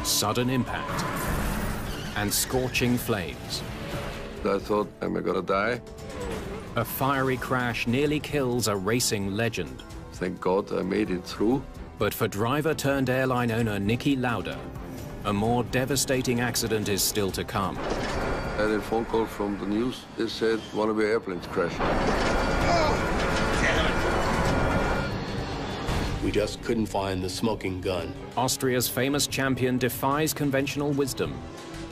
sudden impact, and scorching flames. I thought, am I gonna die? A fiery crash nearly kills a racing legend. Thank God I made it through. But for driver-turned-airline owner Niki Lauda, a more devastating accident is still to come. I had a phone call from the news. They said one of your airplanes crashed. We just couldn't find the smoking gun. Austria's famous champion defies conventional wisdom.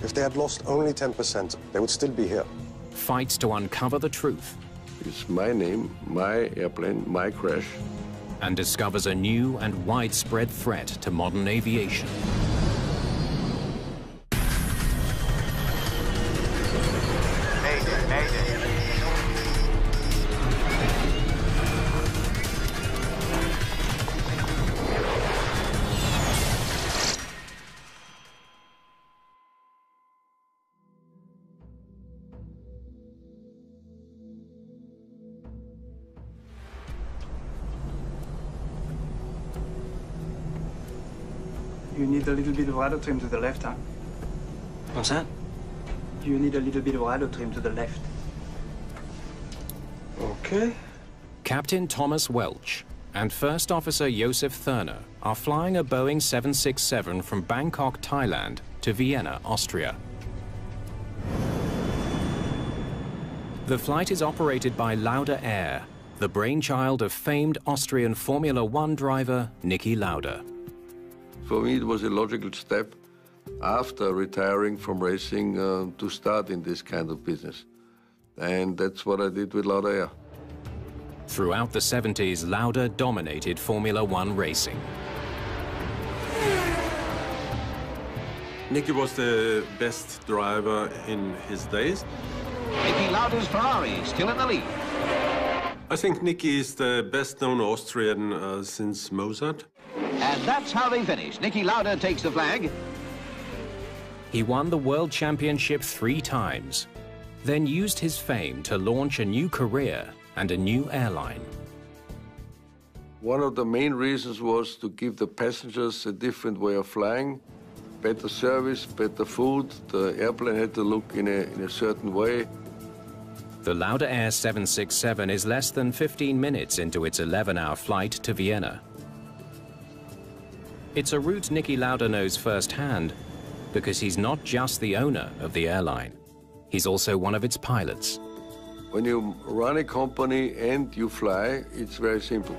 If they had lost only 10%, they would still be here. Fights to uncover the truth. It's my name, my airplane, my crash. And discovers a new and widespread threat to modern aviation. You need a little bit of rudder trim to the left, huh? What's that? You need a little bit of rudder trim to the left. Okay. Captain Thomas Welch and First Officer Josef Thurner are flying a Boeing 767 from Bangkok, Thailand to Vienna, Austria. The flight is operated by Lauda Air, the brainchild of famed Austrian Formula One driver Niki Lauda. For me, it was a logical step after retiring from racing to start in this kind of business. And that's what I did with Lauda Air. Throughout the 70s, Lauda dominated Formula One racing. Niki was the best driver in his days. Niki Lauda's Ferrari still in the lead. I think Niki is the best-known Austrian since Mozart. And that's how they finish. Niki Lauda takes the flag. He won the World Championship 3 times, then used his fame to launch a new career and a new airline. One of the main reasons was to give the passengers a different way of flying, better service, better food. The airplane had to look in a certain way. The Lauda Air 767 is less than 15 minutes into its 11-hour flight to Vienna. It's a route Niki Lauda knows firsthand because he's not just the owner of the airline. He's also one of its pilots. When you run a company and you fly, it's very simple.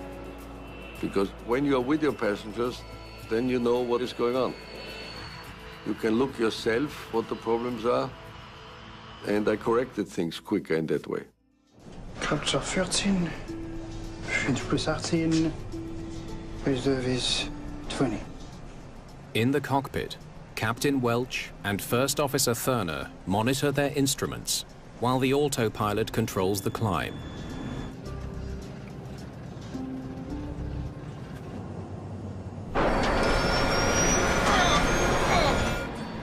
Because when you are with your passengers, then you know what is going on. You can look yourself what the problems are, and I corrected things quicker in that way. Capture 13, 5 plus 18, reserve is 20. In the cockpit, Captain Welch and First Officer Thurner monitor their instruments, while the autopilot controls the climb.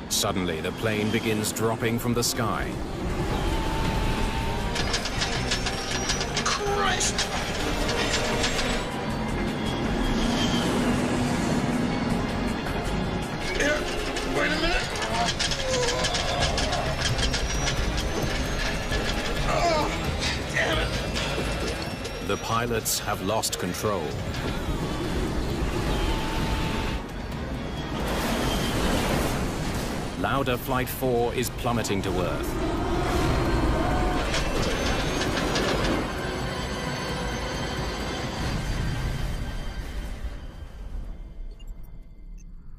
Suddenly, the plane begins dropping from the sky. Christ! Here, wait a minute. Oh, damn it. The pilots have lost control. Lauda Flight 4 is plummeting to Earth.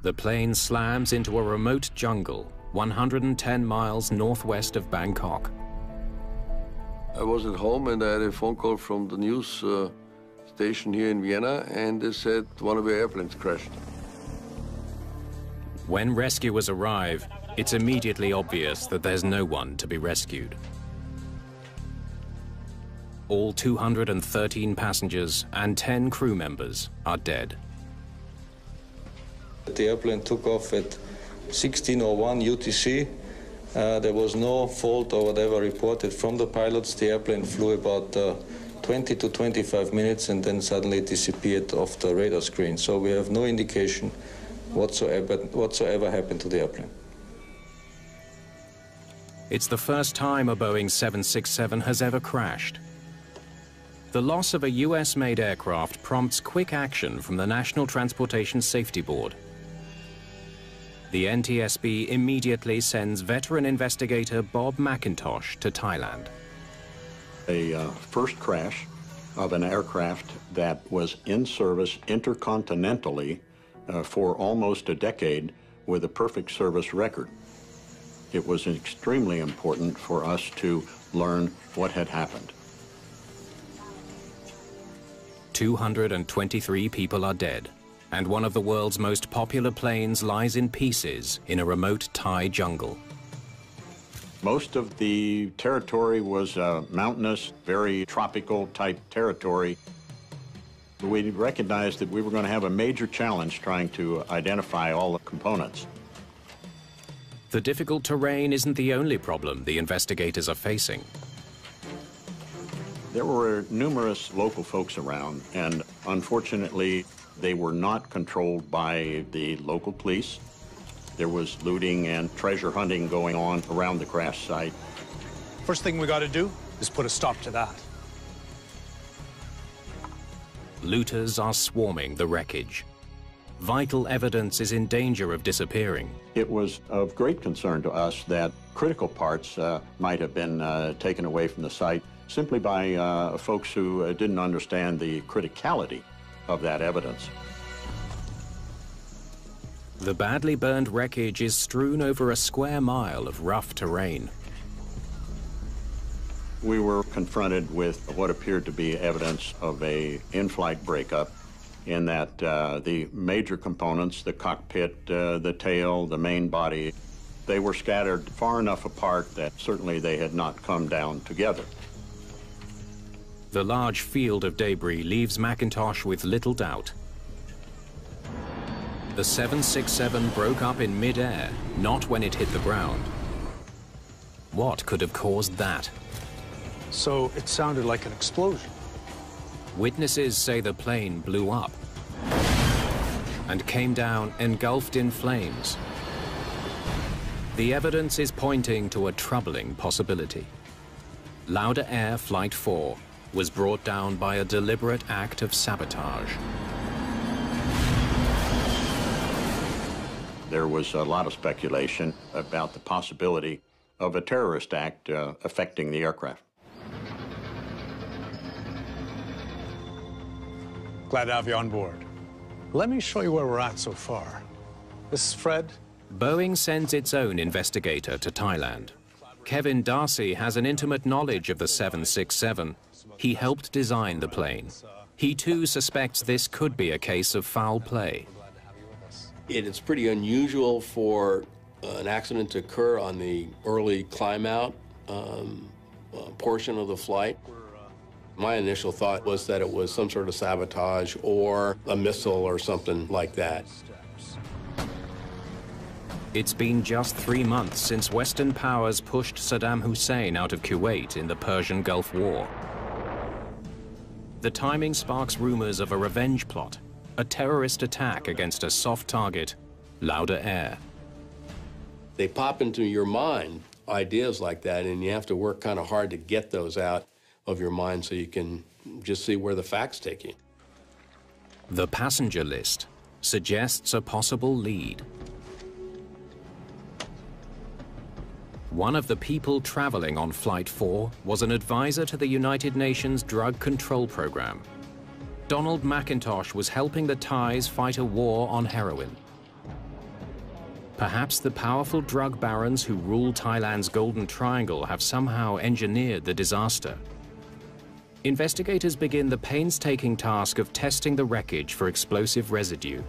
The plane slams into a remote jungle, 110 miles northwest of Bangkok. I was at home and I had a phone call from the news station here in Vienna, and they said one of your airplanes crashed. When rescuers arrive, it's immediately obvious that there's no one to be rescued. All 213 passengers and 10 crew members are dead. The airplane took off at 16:01 UTC. There was no fault or whatever reported from the pilots. The airplane flew about 20 to 25 minutes and then suddenly disappeared off the radar screen. So we have no indication whatsoever happened to the airplane. It's the first time a Boeing 767 has ever crashed. The loss of a US-made aircraft prompts quick action from the National Transportation Safety Board. The NTSB immediately sends veteran investigator Bob McIntosh to Thailand. A first crash of an aircraft that was in service intercontinentally for almost a decade with a perfect service record. It was extremely important for us to learn what had happened. 223 people are dead, and one of the world's most popular planes lies in pieces in a remote Thai jungle. Most of the territory was mountainous, very tropical type territory. We recognized that we were going to have a major challenge trying to identify all the components. The difficult terrain isn't the only problem the investigators are facing. There were numerous local folks around, and unfortunately, they were not controlled by the local police. There was looting and treasure hunting going on around the crash site. First thing we got to do is put a stop to that. Looters are swarming the wreckage. Vital evidence is in danger of disappearing. It was of great concern to us that critical parts might have been taken away from the site simply by folks who didn't understand the criticality of that evidence. The badly burned wreckage is strewn over a square mile of rough terrain. We were confronted with what appeared to be evidence of an in-flight breakup, in that the major components, the cockpit, the tail, the main body, they were scattered far enough apart that certainly they had not come down together. The large field of debris leaves McIntosh with little doubt. The 767 broke up in mid-air, not when it hit the ground. What could have caused that? So it sounded like an explosion. Witnesses say the plane blew up and came down engulfed in flames. The evidence is pointing to a troubling possibility. Lauda Air Flight 4 was brought down by a deliberate act of sabotage. There was a lot of speculation about the possibility of a terrorist act affecting the aircraft. Glad to have you on board. Let me show you where we're at so far. This is Fred. Boeing sends its own investigator to Thailand. Kevin Darcy has an intimate knowledge of the 767. He helped design the plane. He too suspects this could be a case of foul play. It is pretty unusual for an accident to occur on the early climb-out portion of the flight. My initial thought was that it was some sort of sabotage or a missile or something like that. It's been just 3 months since Western powers pushed Saddam Hussein out of Kuwait in the Persian Gulf War. The timing sparks rumors of a revenge plot, a terrorist attack against a soft target, Lauda Air. They pop into your mind, ideas like that, and you have to work kind of hard to get those out of your mind so you can just see where the facts take you. The passenger list suggests a possible lead. One of the people traveling on Flight 4 was an advisor to the United Nations Drug Control Program. Donald McIntosh was helping the Thais fight a war on heroin. Perhaps the powerful drug barons who rule Thailand's Golden Triangle have somehow engineered the disaster. Investigators begin the painstaking task of testing the wreckage for explosive residue.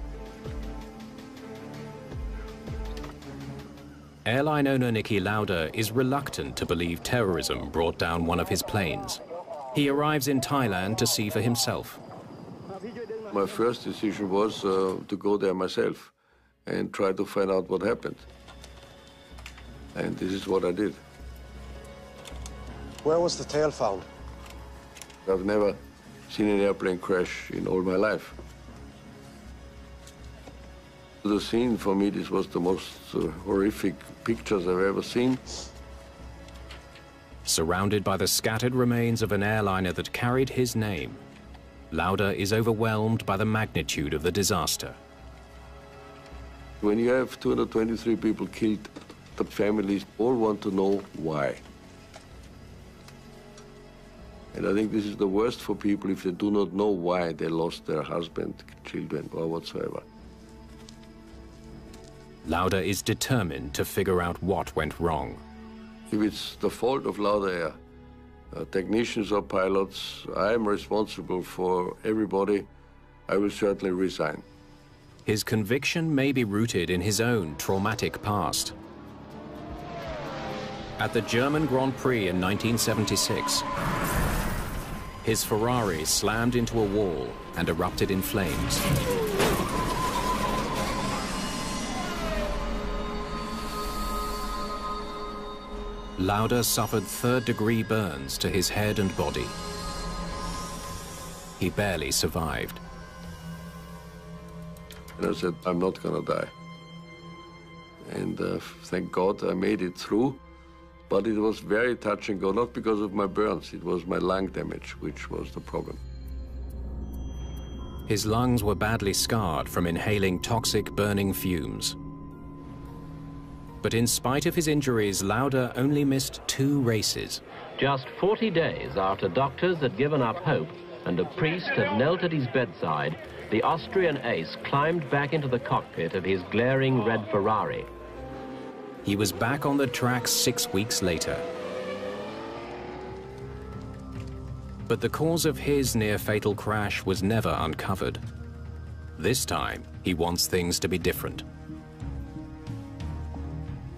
Airline owner Niki Lauda is reluctant to believe terrorism brought down one of his planes. He arrives in Thailand to see for himself. My first decision was to go there myself and try to find out what happened. And this is what I did. Where was the tail found? I've never seen an airplane crash in all my life. The scene, for me, this was the most horrific pictures I've ever seen. Surrounded by the scattered remains of an airliner that carried his name, Lauda is overwhelmed by the magnitude of the disaster. When you have 223 people killed, the families all want to know why. And I think this is the worst for people if they do not know why they lost their husband, children, or whatsoever. Lauda is determined to figure out what went wrong. If it's the fault of Lauda Air, technicians or pilots, I am responsible for everybody. I will certainly resign. His conviction may be rooted in his own traumatic past. At the German Grand Prix in 1976, his Ferrari slammed into a wall and erupted in flames. Lauda suffered third-degree burns to his head and body. He barely survived. And I said, I'm not going to die. And thank God I made it through. But it was very touch and go, not because of my burns. It was my lung damage, which was the problem. His lungs were badly scarred from inhaling toxic burning fumes. But in spite of his injuries, Lauda only missed 2 races. Just 40 days after doctors had given up hope and a priest had knelt at his bedside, the Austrian ace climbed back into the cockpit of his glaring red Ferrari. He was back on the track 6 weeks later. But the cause of his near-fatal crash was never uncovered. This time, he wants things to be different.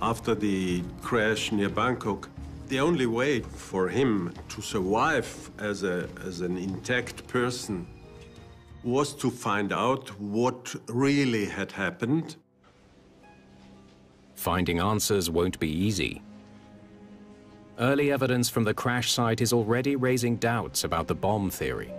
After the crash near Bangkok, the only way for him to survive as an intact person was to find out what really had happened. Finding answers won't be easy. Early evidence from the crash site is already raising doubts about the bomb theory.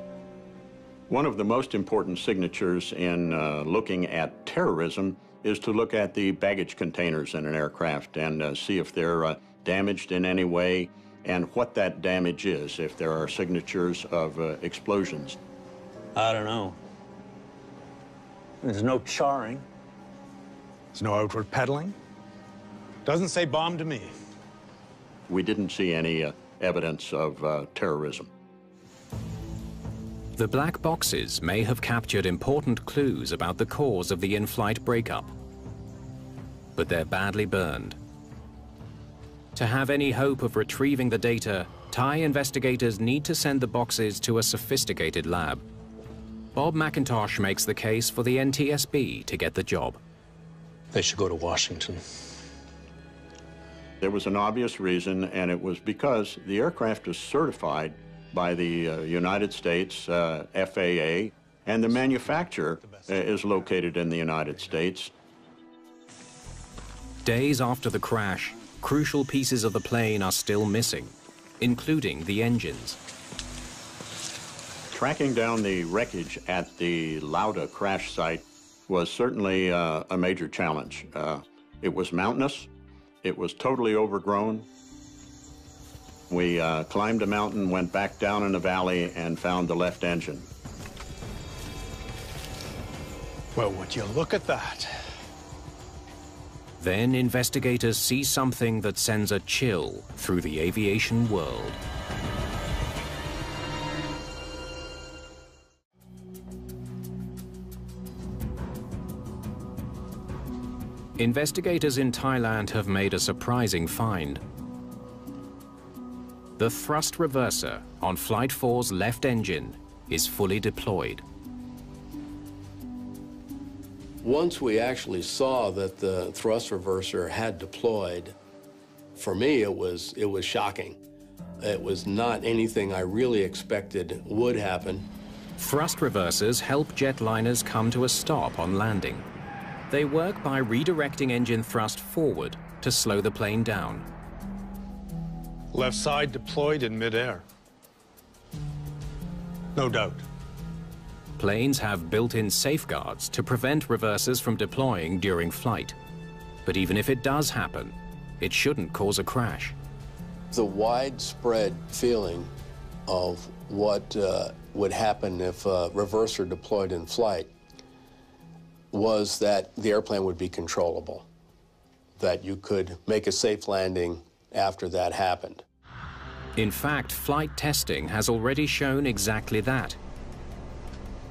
One of the most important signatures in looking at terrorism is to look at the baggage containers in an aircraft and see if they're damaged in any way and what that damage is, if there are signatures of explosions. I don't know. There's no charring. There's no outward pedaling. Doesn't say bomb to me. We didn't see any evidence of terrorism. The black boxes may have captured important clues about the cause of the in-flight breakup, but they're badly burned. To have any hope of retrieving the data, Thai investigators need to send the boxes to a sophisticated lab. Bob McIntosh makes the case for the NTSB to get the job. They should go to Washington. There was an obvious reason, and it was because the aircraft is certified by the United States FAA, and the manufacturer is located in the United States. Days after the crash, crucial pieces of the plane are still missing, including the engines. Tracking down the wreckage at the Lauda crash site was certainly a major challenge. It was mountainous. It was totally overgrown. We climbed a mountain, went back down in a valley, and found the left engine. Well, would you look at that? Then investigators see something that sends a chill through the aviation world. Investigators in Thailand have made a surprising find. The thrust reverser on Flight 4's left engine is fully deployed. Once we actually saw that the thrust reverser had deployed, for me it was shocking. It was not anything I really expected would happen. Thrust reversers help jetliners come to a stop on landing. They work by redirecting engine thrust forward to slow the plane down. Left side deployed in midair. No doubt. Planes have built-in safeguards to prevent reversers from deploying during flight. But even if it does happen, it shouldn't cause a crash. The widespread feeling of what would happen if a reverser deployed in flight was that the airplane would be controllable, that you could make a safe landing after that happened. In fact, flight testing has already shown exactly that.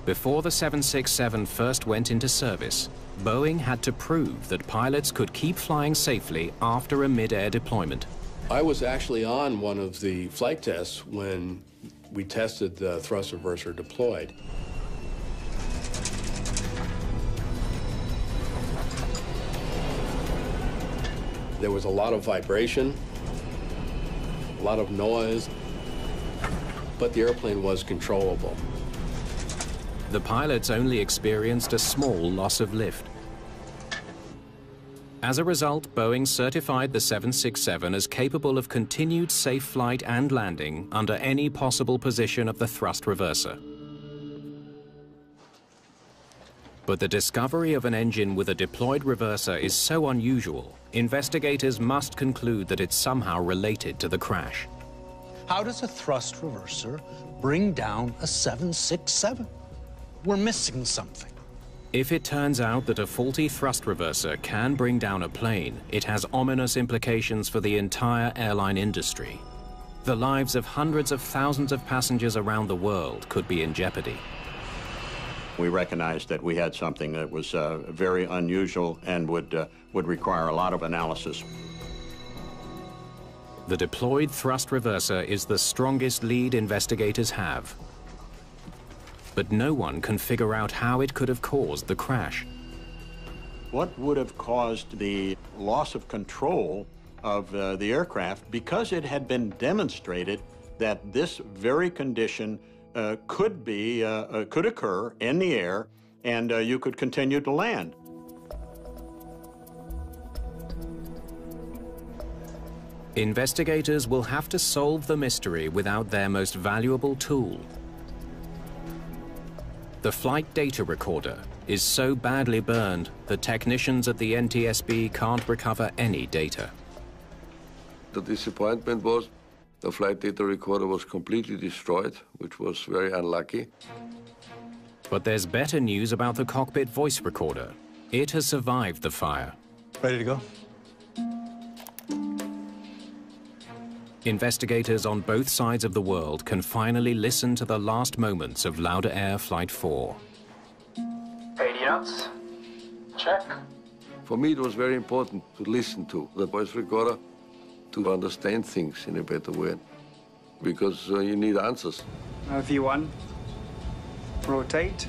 Before the 767 first went into service, Boeing had to prove that pilots could keep flying safely after a mid-air deployment. I was actually on one of the flight tests when we tested the thrust reverser deployed. There was a lot of vibration, a lot of noise, but the airplane was controllable. The pilots only experienced a small loss of lift. As a result, Boeing certified the 767 as capable of continued safe flight and landing under any possible position of the thrust reverser. But the discovery of an engine with a deployed reverser is so unusual, investigators must conclude that it's somehow related to the crash. How does a thrust reverser bring down a 767? We're missing something. If it turns out that a faulty thrust reverser can bring down a plane, it has ominous implications for the entire airline industry. The lives of hundreds of thousands of passengers around the world could be in jeopardy. We recognized that we had something that was very unusual and would require a lot of analysis. The deployed thrust reverser is the strongest lead investigators have. But no one can figure out how it could have caused the crash. What would have caused the loss of control of the aircraft, because it had been demonstrated that this very condition could occur in the air, and you could continue to land. Investigators will have to solve the mystery without their most valuable tool. The flight data recorder is so badly burned that technicians at the NTSB can't recover any data. The disappointment was the flight data recorder was completely destroyed, which was very unlucky. But there's better news about the cockpit voice recorder. It has survived the fire. Ready to go? Investigators on both sides of the world can finally listen to the last moments of Lauda Air Flight 4. 80 knots. Check. For me, it was very important to listen to the voice recorder, to understand things in a better way, because you need answers. V1. Rotate.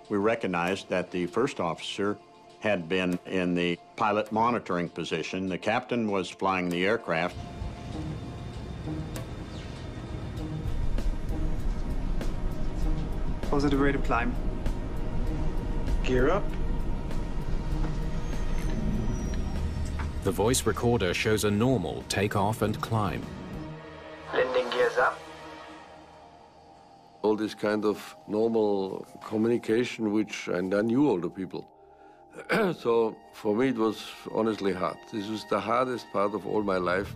We recognized that the first officer had been in the pilot monitoring position. The captain was flying the aircraft. Positive rate of climb. Gear up. The voice recorder shows a normal takeoff and climb. Landing gears up. All this kind of normal communication, which I knew all the people. So for me, it was honestly hard. This was the hardest part of all my life.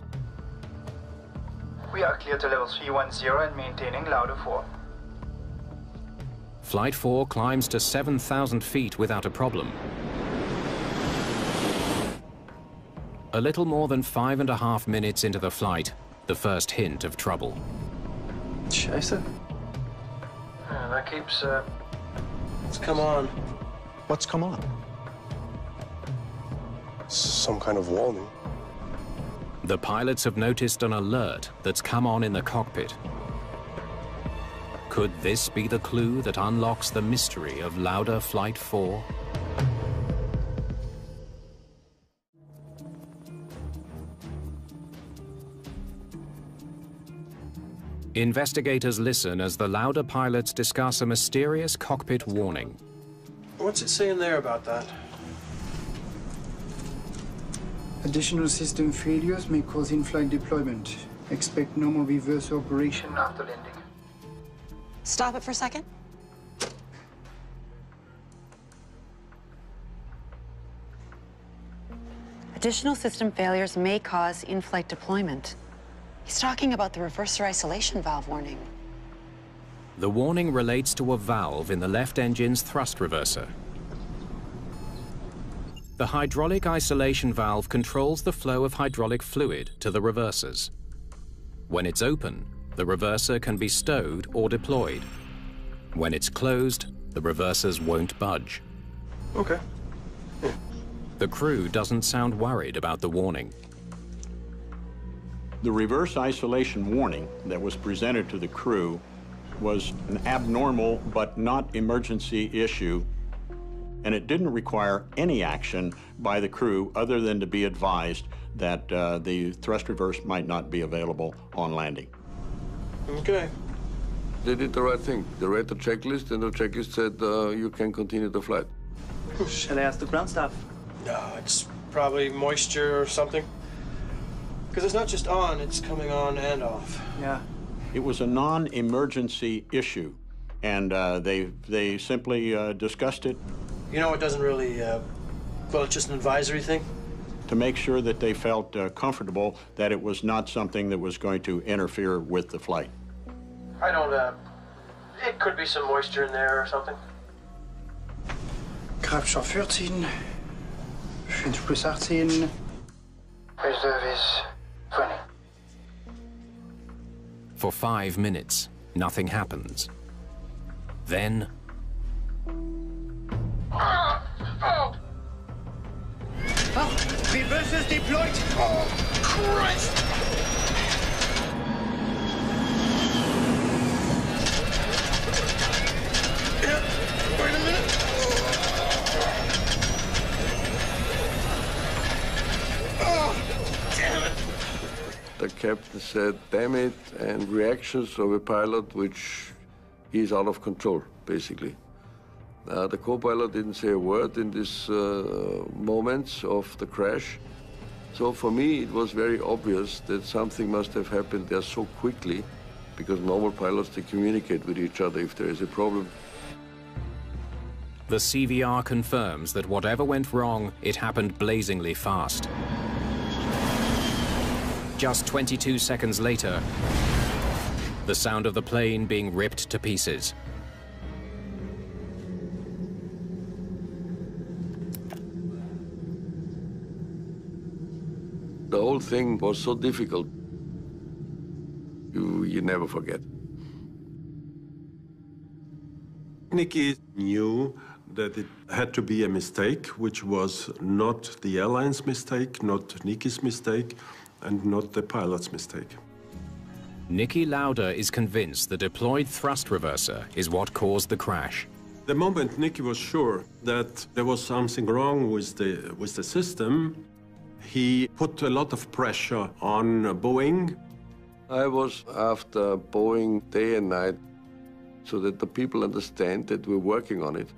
We are clear to level 310 and maintaining Lauda 4. Flight 4 climbs to 7,000 feet without a problem. A little more than 5.5 minutes into the flight, the first hint of trouble. Scheiße. That keeps, Let's come on. What's come on? Some kind of warning. The pilots have noticed an alert that's come on in the cockpit. Could this be the clue that unlocks the mystery of Lauda Flight 4? Investigators listen as the Lauda pilots discuss a mysterious cockpit warning. What's it saying there about that? Additional system failures may cause in-flight deployment. Expect normal reverse operation after landing. Stop it for a second. Additional system failures may cause in-flight deployment. He's talking about the reverser isolation valve warning. The warning relates to a valve in the left engine's thrust reverser. The hydraulic isolation valve controls the flow of hydraulic fluid to the reversers. When it's open, the reverser can be stowed or deployed. When it's closed, the reversers won't budge. Okay. The crew doesn't sound worried about the warning. The reverse isolation warning that was presented to the crew was an abnormal but not emergency issue, and it didn't require any action by the crew other than to be advised that the thrust reverse might not be available on landing. Okay. They did the right thing. They read the checklist, and the checklist said you can continue the flight. Shall I ask the ground staff? No, it's probably moisture or something. Because it's not just on, it's coming on and off. Yeah. It was a non-emergency issue, and they simply discussed it. You know, it doesn't really, well, it's just an advisory thing. To make sure that they felt comfortable that it was not something that was going to interfere with the flight. I don't, it could be some moisture in there or something. Grabschap 14, 20 plus 18. Reserve is 20. For 5 minutes, nothing happens. Then... Oh, reversers deployed! Oh, Christ! Wait a minute. Oh, damn it. The captain said, damn it, and reactions of a pilot which is out of control, basically. The co-pilot didn't say a word in these moments of the crash. So for me, it was very obvious that something must have happened there so quickly, because normal pilots, they communicate with each other if there is a problem. The CVR confirms that whatever went wrong, it happened blazingly fast. Just 22 seconds later, the sound of the plane being ripped to pieces. The whole thing was so difficult. You never forget. Niki knew that it had to be a mistake, which was not the airline's mistake, not Niki's mistake, and not the pilot's mistake. Niki Lauda is convinced the deployed thrust reverser is what caused the crash. The moment Niki was sure that there was something wrong with the system, he put a lot of pressure on Boeing. I was after Boeing day and night so that the people understand that we're working on it,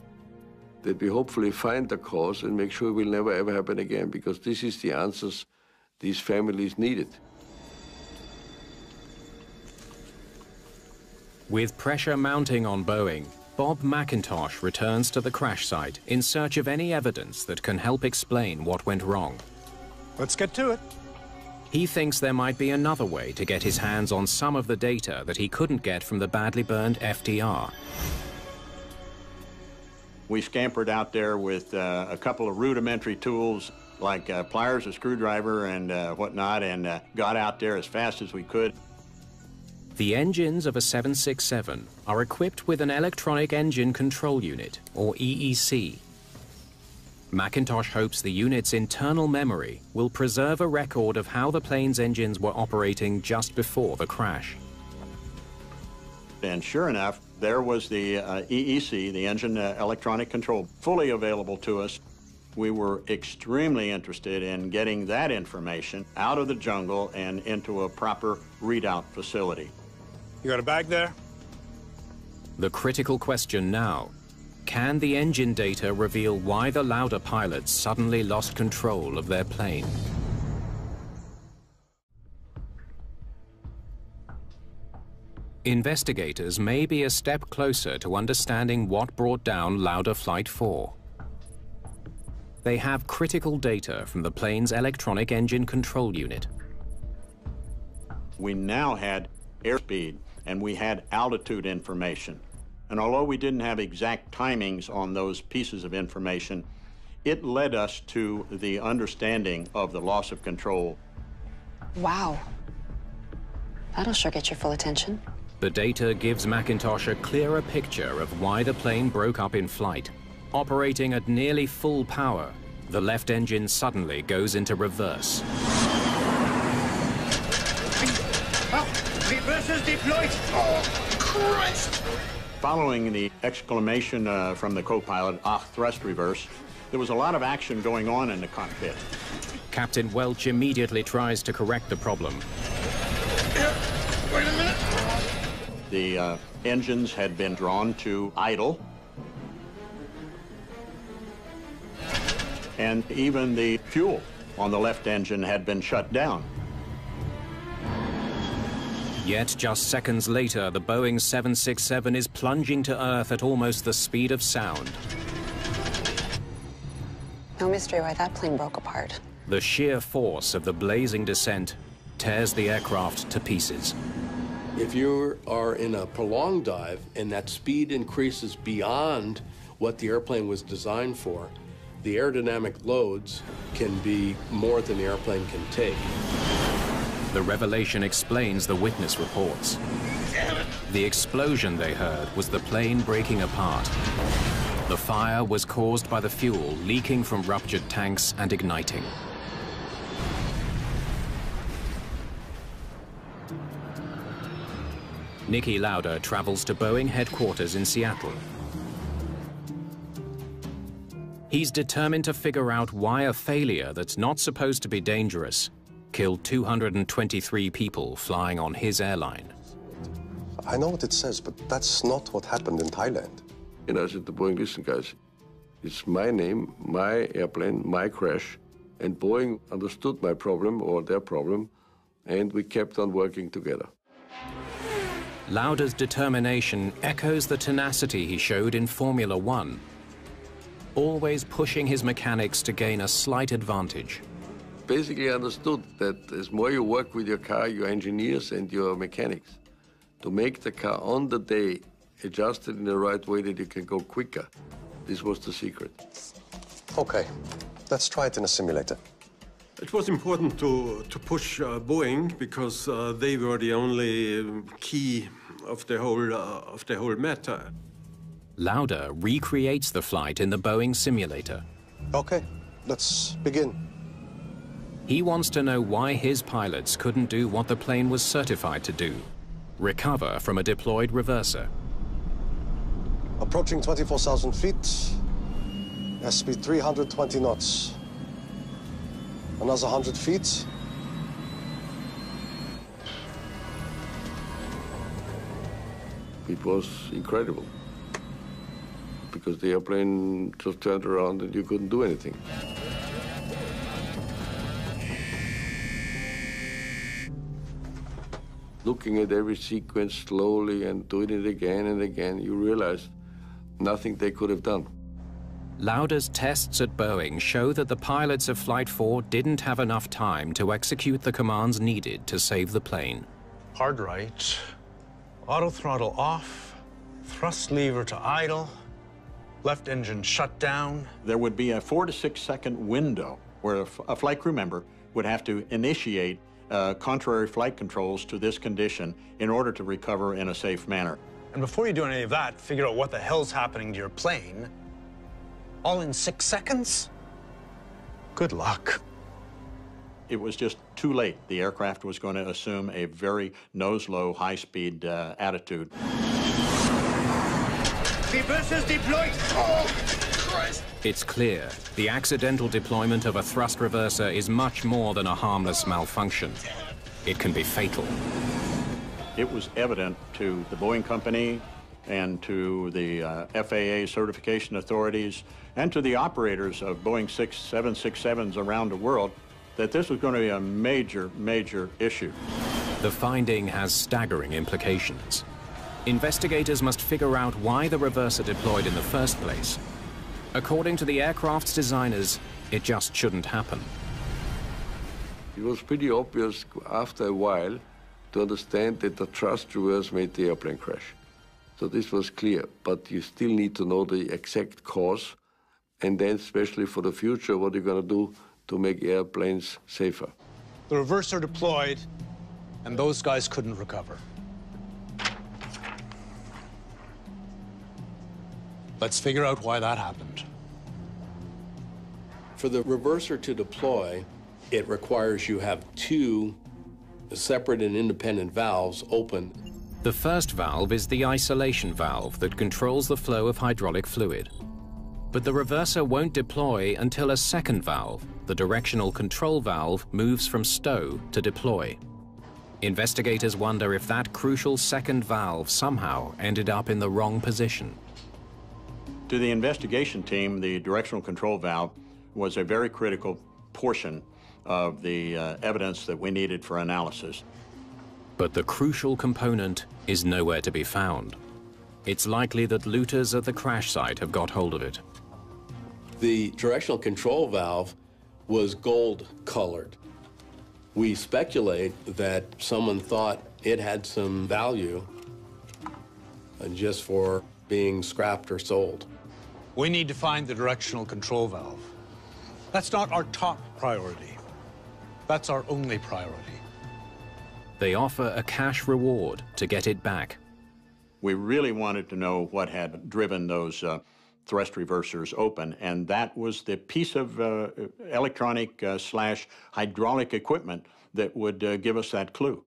that we hopefully find the cause and make sure it will never ever happen again, because this is the answers these families needed. With pressure mounting on Boeing, Bob McIntosh returns to the crash site in search of any evidence that can help explain what went wrong. Let's get to it. He thinks there might be another way to get his hands on some of the data that he couldn't get from the badly burned FDR. We scampered out there with a couple of rudimentary tools like pliers, a screwdriver, and whatnot, and got out there as fast as we could. The engines of a 767 are equipped with an electronic engine control unit, or EEC. McIntosh hopes the unit's internal memory will preserve a record of how the plane's engines were operating just before the crash. And sure enough, there was the EEC, the engine electronic control, fully available to us. We were extremely interested in getting that information out of the jungle and into a proper readout facility. You got a bag there? The critical question now: can the engine data reveal why the Lauda pilots suddenly lost control of their plane? Investigators may be a step closer to understanding what brought down Lauda Flight 4. They have critical data from the plane's electronic engine control unit. We now had airspeed and we had altitude information. And although we didn't have exact timings on those pieces of information, it led us to the understanding of the loss of control. Wow. That'll sure get your full attention. The data gives McIntosh a clearer picture of why the plane broke up in flight. Operating at nearly full power, the left engine suddenly goes into reverse. Reversers deployed! Oh, Christ! Following the exclamation from the co-pilot, "Ah, thrust reverse," there was a lot of action going on in the cockpit. Captain Welch immediately tries to correct the problem. Wait a minute! The engines had been drawn to idle. And even the fuel on the left engine had been shut down. Yet, just seconds later, the Boeing 767 is plunging to Earth at almost the speed of sound. No mystery why that plane broke apart. The sheer force of the blazing descent tears the aircraft to pieces. If you are in a prolonged dive and that speed increases beyond what the airplane was designed for, the aerodynamic loads can be more than the airplane can take. The revelation explains the witness reports. The explosion they heard was the plane breaking apart. The fire was caused by the fuel leaking from ruptured tanks and igniting. Niki Lauda travels to Boeing headquarters in Seattle. He's determined to figure out why a failure that's not supposed to be dangerous killed 223 people flying on his airline. I know what it says, but that's not what happened in Thailand. And I said to Boeing, listen, guys, it's my name, my airplane, my crash, and Boeing understood my problem or their problem, and we kept on working together. Lauda's determination echoes the tenacity he showed in Formula One, always pushing his mechanics to gain a slight advantage. Basically understood that as more you work with your car, your engineers and your mechanics, to make the car on the day adjusted in the right way that you can go quicker. This was the secret. Okay, let's try it in a simulator. It was important to push Boeing because they were the only key of the whole matter. Lauda recreates the flight in the Boeing simulator. Okay, let's begin. He wants to know why his pilots couldn't do what the plane was certified to do: recover from a deployed reverser. Approaching 24,000 feet, airspeed 320 knots. Another 100 feet. It was incredible, because the airplane just turned around and you couldn't do anything. Looking at every sequence slowly and doing it again and again, you realize nothing they could have done. Lauda's tests at Boeing show that the pilots of Flight 4 didn't have enough time to execute the commands needed to save the plane. Hard right, auto throttle off, thrust lever to idle, left engine shut down. There would be a 4 to 6 second window where a flight crew member would have to initiate contrary flight controls to this condition in order to recover in a safe manner. And before you do any of that, figure out what the hell's happening to your plane. All in 6 seconds? Good luck. It was just too late. The aircraft was going to assume a very nose-low, high-speed attitude. Reversers deployed! Oh, Christ! It's clear the accidental deployment of a thrust reverser is much more than a harmless malfunction. It can be fatal. It was evident to the Boeing company and to the FAA certification authorities and to the operators of Boeing 767s around the world that this was going to be a major, major issue. The finding has staggering implications. Investigators must figure out why the reverser deployed in the first place According to the aircraft's designers, it just shouldn't happen. It was pretty obvious after a while to understand that the thrust reverse made the airplane crash. So this was clear, but you still need to know the exact cause, and then especially for the future, what you're going to do to make airplanes safer. The reverser deployed, and those guys couldn't recover. Let's figure out why that happened. For the reverser to deploy, it requires you have two separate and independent valves open. The first valve is the isolation valve that controls the flow of hydraulic fluid. But the reverser won't deploy until a second valve, the directional control valve, moves from stow to deploy. Investigators wonder if that crucial second valve somehow ended up in the wrong position. To the investigation team, the directional control valve was a very critical portion of the evidence that we needed for analysis. But the crucial component is nowhere to be found. It's likely that looters at the crash site have got hold of it. The directional control valve was gold-colored. We speculate that someone thought it had some value just for being scrapped or sold. We need to find the directional control valve. That's not our top priority. That's our only priority. They offer a cash reward to get it back. We really wanted to know what had driven those thrust reversers open, and that was the piece of electronic slash hydraulic equipment that would give us that clue.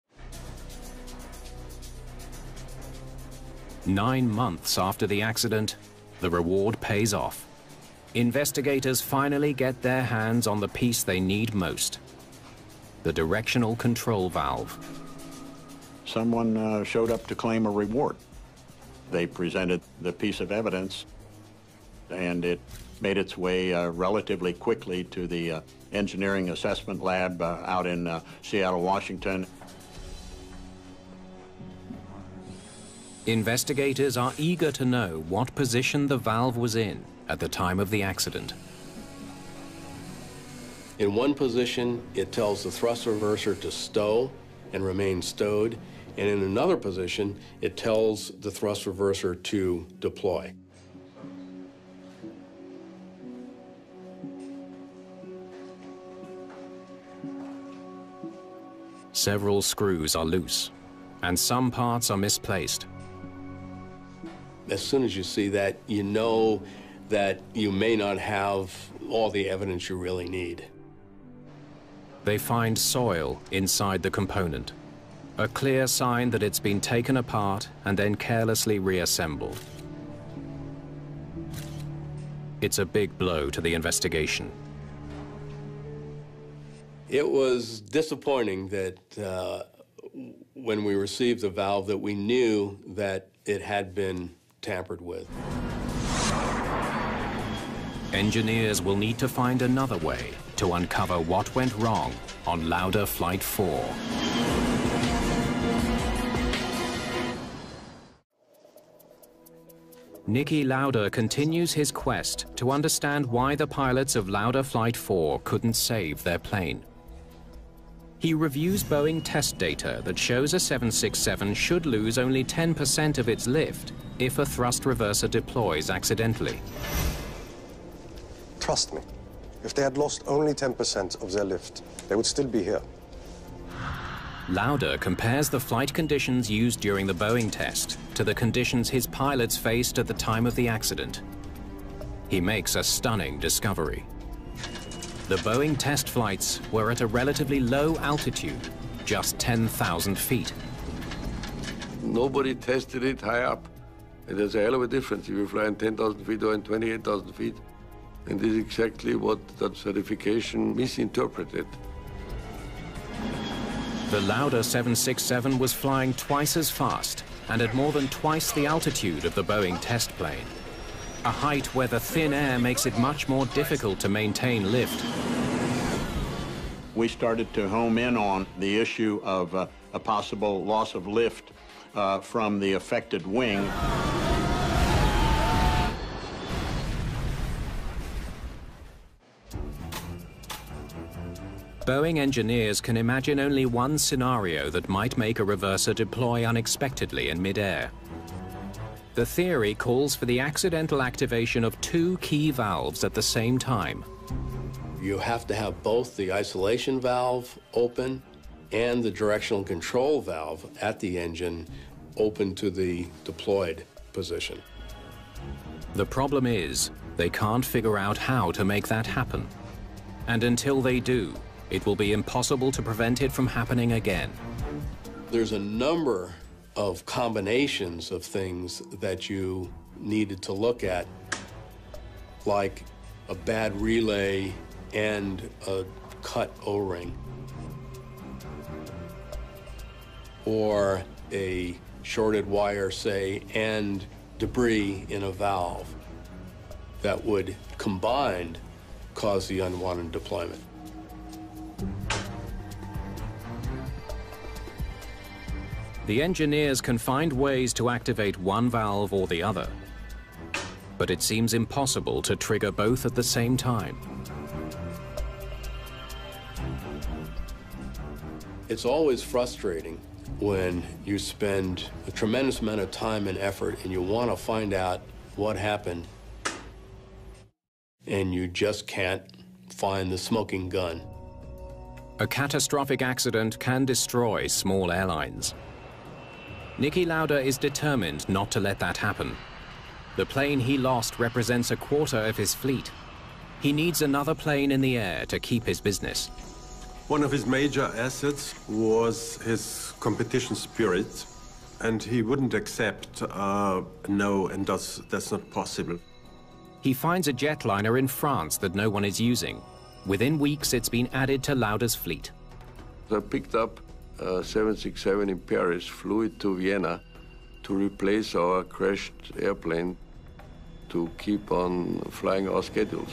9 months after the accident, the reward pays off. Investigators finally get their hands on the piece they need most: the directional control valve. Someone showed up to claim a reward. They presented the piece of evidence, and it made its way relatively quickly to the engineering assessment lab out in Seattle, Washington. Investigators are eager to know what position the valve was in at the time of the accident. In one position, it tells the thrust reverser to stow and remain stowed, and in another position, it tells the thrust reverser to deploy. Several screws are loose, and some parts are misplaced. As soon as you see that, you know that you may not have all the evidence you really need. They find soil inside the component, a clear sign that it's been taken apart and then carelessly reassembled. It's a big blow to the investigation. It was disappointing that when we received the valve that we knew that it had been tampered with. Engineers will need to find another way to uncover what went wrong on Lauda Flight 4. Niki Lauda continues his quest to understand why the pilots of Lauda Flight 4 couldn't save their plane. He reviews Boeing test data that shows a 767 should lose only 10% of its lift if a thrust reverser deploys accidentally. Trust me, if they had lost only 10% of their lift, they would still be here. Lauda compares the flight conditions used during the Boeing test to the conditions his pilots faced at the time of the accident. He makes a stunning discovery. The Boeing test flights were at a relatively low altitude, just 10,000 feet. Nobody tested it high up. And there's a hell of a difference if you fly in 10,000 feet or in 28,000 feet. And this is exactly what that certification misinterpreted. The Lauda 767 was flying twice as fast and at more than twice the altitude of the Boeing test plane, a height where the thin air makes it much more difficult to maintain lift. We started to home in on the issue of a possible loss of lift from the affected wing. Boeing engineers can imagine only one scenario that might make a reverser deploy unexpectedly in mid-air. The theory calls for the accidental activation of two key valves at the same time. You have to have both the isolation valve open and the directional control valve at the engine open to the deployed position. The problem is, they can't figure out how to make that happen. And until they do, it will be impossible to prevent it from happening again. There's a number of combinations of things that you needed to look at, like a bad relay and a cut O-ring, or a shorted wire, say, and debris in a valve that would combined cause the unwanted deployment. The engineers can find ways to activate one valve or the other, but it seems impossible to trigger both at the same time. It's always frustrating when you spend a tremendous amount of time and effort and you want to find out what happened and you just can't find the smoking gun. A catastrophic accident can destroy small airlines. Niki Lauda is determined not to let that happen. The plane he lost represents a quarter of his fleet. He needs another plane in the air to keep his business. One of his major assets was his competition spirit, and he wouldn't accept no, and that's not possible. He finds a jetliner in France that no one is using. Within weeks, it's been added to Lauda's fleet. I picked up a 767 in Paris, flew it to Vienna to replace our crashed airplane to keep on flying our schedules.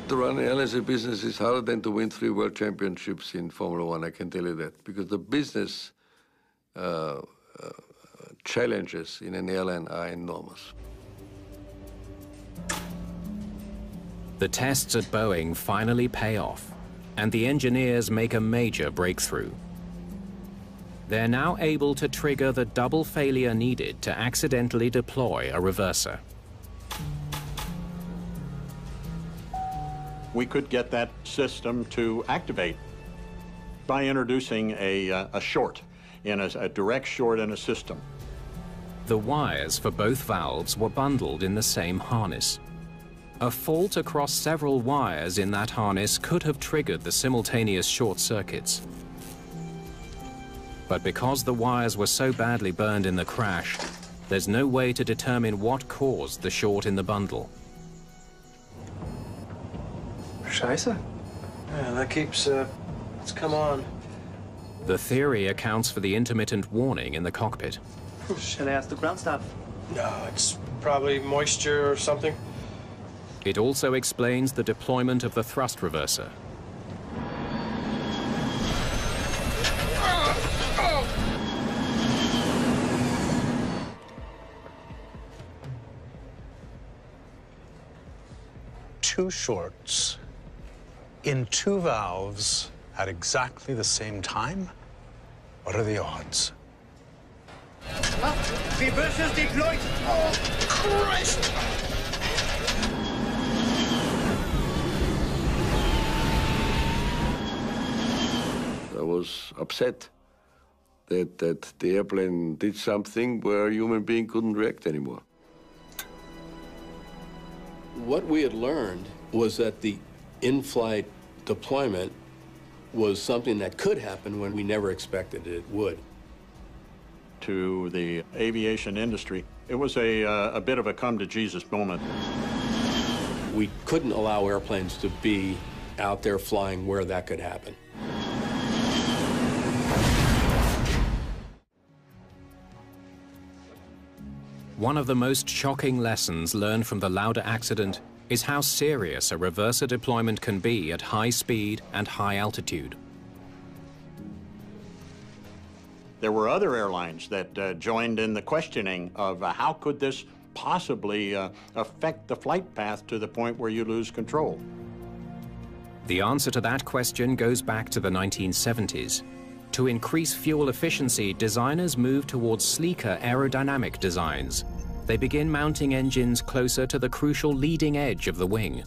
To run an airline business is harder than to win 3 world championships in Formula One, I can tell you that, because the business challenges in an airline are enormous. The tests at Boeing finally pay off, and the engineers make a major breakthrough. They're now able to trigger the double failure needed to accidentally deploy a reverser. We could get that system to activate by introducing a short, a direct short in a system. The wires for both valves were bundled in the same harness. A fault across several wires in that harness could have triggered the simultaneous short circuits. But because the wires were so badly burned in the crash, there's no way to determine what caused the short in the bundle. Scheiße. Yeah, that keeps, it's come on. The theory accounts for the intermittent warning in the cockpit. Should I ask the ground staff? No, it's probably moisture or something. It also explains the deployment of the thrust reverser. Two shorts in two valves at exactly the same time? What are the odds? Reversers deployed! Oh, Christ! I was upset that the airplane did something where a human being couldn't react anymore. What we had learned was that the in-flight deployment was something that could happen when we never expected it would. To the aviation industry, it was a bit of a come-to-Jesus moment. We couldn't allow airplanes to be out there flying where that could happen. One of the most shocking lessons learned from the Lauda accident is how serious a reverser deployment can be at high speed and high altitude. There were other airlines that joined in the questioning of how could this possibly affect the flight path to the point where you lose control. The answer to that question goes back to the 1970s. To increase fuel efficiency, designers moved towards sleeker aerodynamic designs. They begin mounting engines closer to the crucial leading edge of the wing.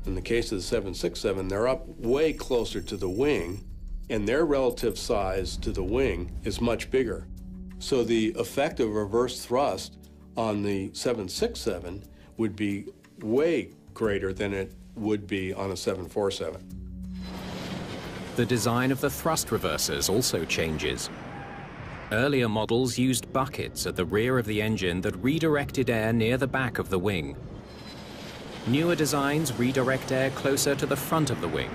In the case of the 767, they're up way closer to the wing, and their relative size to the wing is much bigger. So the effect of reverse thrust on the 767 would be way greater than it would be on a 747. The design of the thrust reversers also changes. Earlier models used buckets at the rear of the engine that redirected air near the back of the wing. Newer designs redirect air closer to the front of the wing.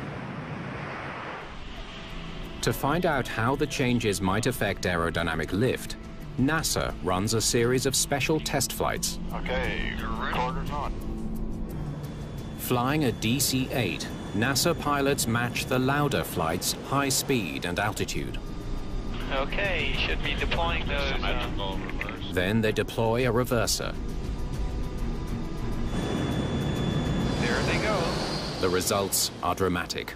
To find out how the changes might affect aerodynamic lift, NASA runs a series of special test flights. Okay, recorders on. Flying a DC-8, NASA pilots match the Lauda flight's high speed and altitude. Okay, you should be deploying those. Then they deploy a reverser. There they go. The results are dramatic.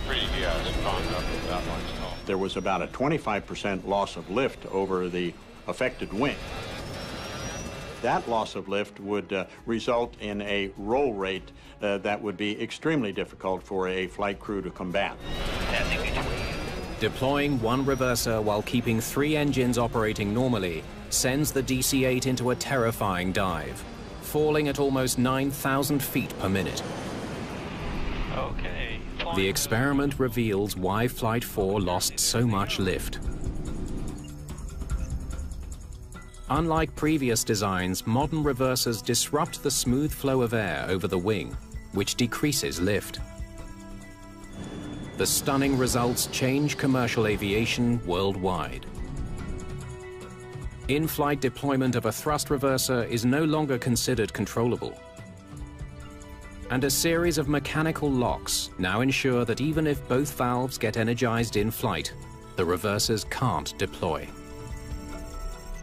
Pretty strong up with that one. There was about a 25% loss of lift over the affected wing. That loss of lift would result in a roll rate that would be extremely difficult for a flight crew to combat. Deploying one reverser while keeping 3 engines operating normally sends the DC-8 into a terrifying dive, falling at almost 9,000 feet per minute. Okay. The experiment reveals why Flight 4 lost so much lift. Unlike previous designs, modern reversers disrupt the smooth flow of air over the wing, which decreases lift. The stunning results change commercial aviation worldwide. In-flight deployment of a thrust reverser is no longer considered controllable. And a series of mechanical locks now ensure that even if both valves get energized in flight, the reversers can't deploy.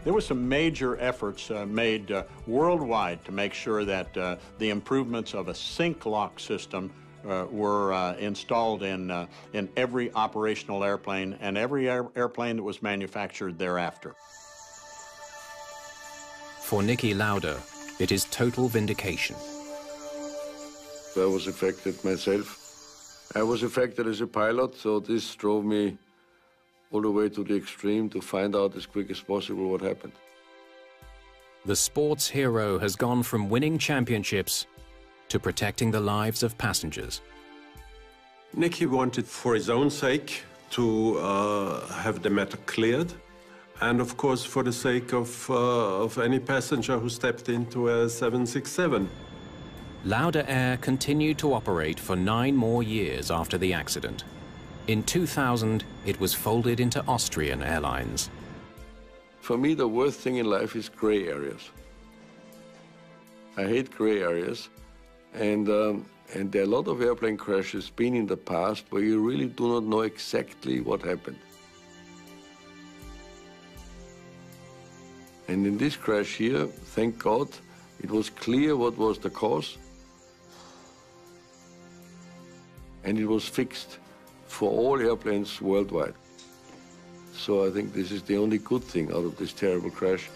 There were some major efforts made worldwide to make sure that the improvements of a sync lock system were installed in every operational airplane and every airplane that was manufactured thereafter. For Niki Lauda, it is total vindication. I was affected myself. I was affected as a pilot, so this drove me all the way to the extreme to find out as quick as possible what happened. The sports hero has gone from winning championships to protecting the lives of passengers. Niki wanted, for his own sake, to have the matter cleared, and of course for the sake of any passenger who stepped into a 767. Lauda Air continued to operate for 9 more years after the accident. In 2000, it was folded into Austrian Airlines. For me, the worst thing in life is gray areas. I hate gray areas, and there are a lot of airplane crashes been in the past where you really do not know exactly what happened. And in this crash here, thank God, it was clear what was the cause, and it was fixed for all airplanes worldwide. So I think this is the only good thing out of this terrible crash.